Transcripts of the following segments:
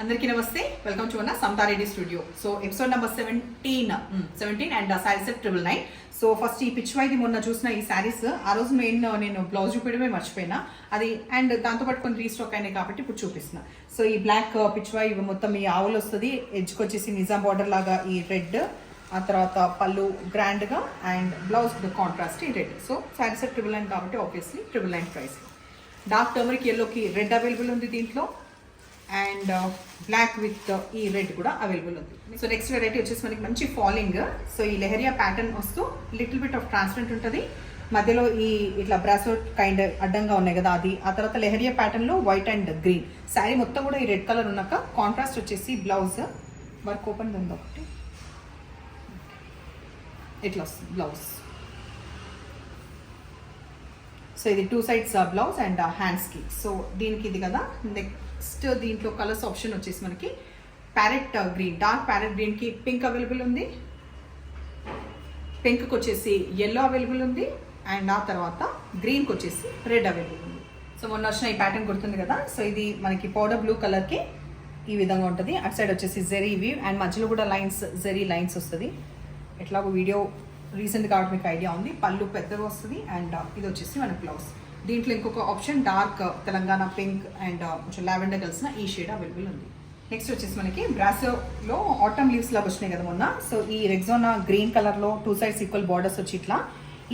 అందరికీ నమస్తే, welcome to Samatha Reddy studio. So episode number 17 and sari set 999. So first ఈ పిచ్ వైది మొన్న చూసిన ఈ శారీస్ ఆ రోజు నేను బ్లౌజ్ చూపించడమే మర్చిపోయినా అది, అండ్ దాంతోపాటు కొన్ని రీస్టాక్ అయినాయి కాబట్టి ఇప్పుడు చూపిస్తున్నా. సో ఈ బ్లాక్ పిచ్ వై మొత్తం ఈ ఆవులు వస్తుంది, ఎడ్జ్కి వచ్చేసి నిజాం బార్డర్ లాగా ఈ రెడ్, ఆ తర్వాత పళ్ళు గ్రాండ్గా అండ్ బ్లౌజ్ కాంట్రాస్ట్ ఈ రెడ్. సో శారీ సెట్ 999 కాబట్టి ఆబ్వియస్లీ 999 ప్రైస్. డార్క్ టర్మరిక్ ఎల్లోకి రెడ్ అవైలబుల్ ఉంది దీంట్లో, అండ్ బ్లాక్ విత్ ఈ రెడ్ కూడా అవైలబుల్ ఉంది. సో నెక్స్ట్ వెరైటీ వచ్చేసి మనకి మంచి ఫాలింగ్. సో ఈ లెహరియా ప్యాటర్న్ వస్తూ లిటిల్ బిట్ ఆఫ్ ట్రాన్స్పరెంట్ ఉంటుంది, మధ్యలో ఈ ఇట్లా బ్రాసో కైండ్ అడ్డంగా ఉన్నాయి కదా అది. ఆ తర్వాత లెహరియా ప్యాటర్న్లో వైట్ అండ్ గ్రీన్ శారీ మొత్తం కూడా ఈ రెడ్ కలర్ ఉన్నాక కాంట్రాస్ట్ వచ్చేసి బ్లౌజ్ వర్క్ ఓపెన్ ఉంది ఒకటి, ఇట్లా వస్తుంది బ్లౌజ్. సో ఇది 2 sides బ్లౌజ్ అండ్ హ్యాండ్స్కి. సో దీనికి ఇది కదా. నెక్స్ట్ దీంట్లో కలర్స్ ఆప్షన్ వచ్చేసి మనకి ప్యారెట్ గ్రీన్, డార్క్ ప్యారెట్ గ్రీన్కి పింక్ అవైలబుల్ ఉంది, పింక్కి వచ్చేసి ఎల్లో అవైలబుల్ ఉంది, అండ్ ఆ తర్వాత గ్రీన్కి వచ్చేసి రెడ్ అవైలబుల్ ఉంది. సో మొన్న వచ్చిన ఈ ప్యాటర్న్ గుర్తుంది కదా. సో ఇది మనకి పౌడర్ బ్లూ కలర్కి ఈ విధంగా ఉంటుంది. అటు సైడ్ వచ్చేసి జెరీ వీవ్ అండ్ మధ్యలో కూడా లైన్స్, జెరీ లైన్స్ వస్తుంది. ఎట్లాగో వీడియో రీసెంట్ కాబట్టి మీకు ఐడియా ఉంది. పళ్ళు పెద్దగా వస్తుంది అండ్ ఇది వచ్చేసి మన బ్లౌజ్. దీంట్లో ఇంకొక option dark Telangana pink and కొంచెం లావెండర్ కలిసిన ఈ షేడ్ అవైలబుల్ ఉంది. నెక్స్ట్ వచ్చేసి మనకి బ్రాసోలో ఆటమ్ లీవ్స్ లాగా వచ్చినాయి కదా మొన్న. సో ఈ రెగ్జోనా గ్రీన్ కలర్లో 2 sides ఈక్వల్ బార్డర్స్ వచ్చి ఇట్లా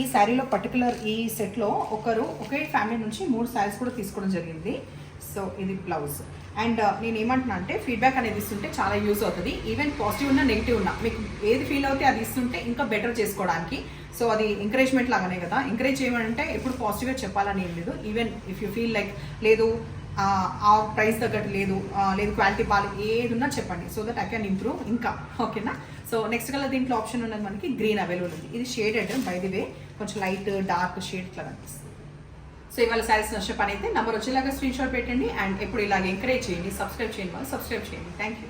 ఈ శారీలో పర్టికులర్ ఈ సెట్లో ఒకే ఫ్యామిలీ నుంచి 3 sarees కూడా తీసుకోవడం జరిగింది. సో ఇది బ్లౌజ్. అండ్ నేను ఏమంటున్నా అంటే ఫీడ్బ్యాక్ అనేది ఇస్తుంటే చాలా యూజ్ అవుతుంది. ఈవెన్ పాజిటివ్ ఉన్నా నెగిటివ్ ఉన్నా మీకు ఏది ఫీల్ అవుతే అది ఇస్తుంటే ఇంకా బెటర్ చేసుకోవడానికి. సో అది ఎంకరేజ్మెంట్ లాగానే కదా. ఎంకరేజ్ చేయమంటే ఎప్పుడు పాజిటివ్గా చెప్పాలని ఏం లేదు. Even if you feel like లేదు ఆ ప్రైస్ తగ్గట్టు లేదు క్వాలిటీ బాగాలేదు, ఏది ఉన్నా చెప్పండి. So that I can improve ఇంకా. ఓకేనా. సో నెక్స్ట్ కలర్ దీంట్లో ఆప్షన్ ఉన్నది మనకి గ్రీన్ అవైలబుల్ ఉంది. ఇది షేడెడ్ బై ది వే, కొంచెం లైట్ డార్క్ షేడ్ ఇట్లా కనిపిస్తుంది. సో ఇవాళ శారీస్ నచ్చే పని అయితే నెంబర్ వచ్చేలాగా స్క్రీన్ షాట్ పెట్టండి అండ్ ఎప్పుడు ఇలాగ ఎంకరేజ్ చేయండి, సబ్స్క్రైబ్ చేయండి, థ్యాంక్ యూ.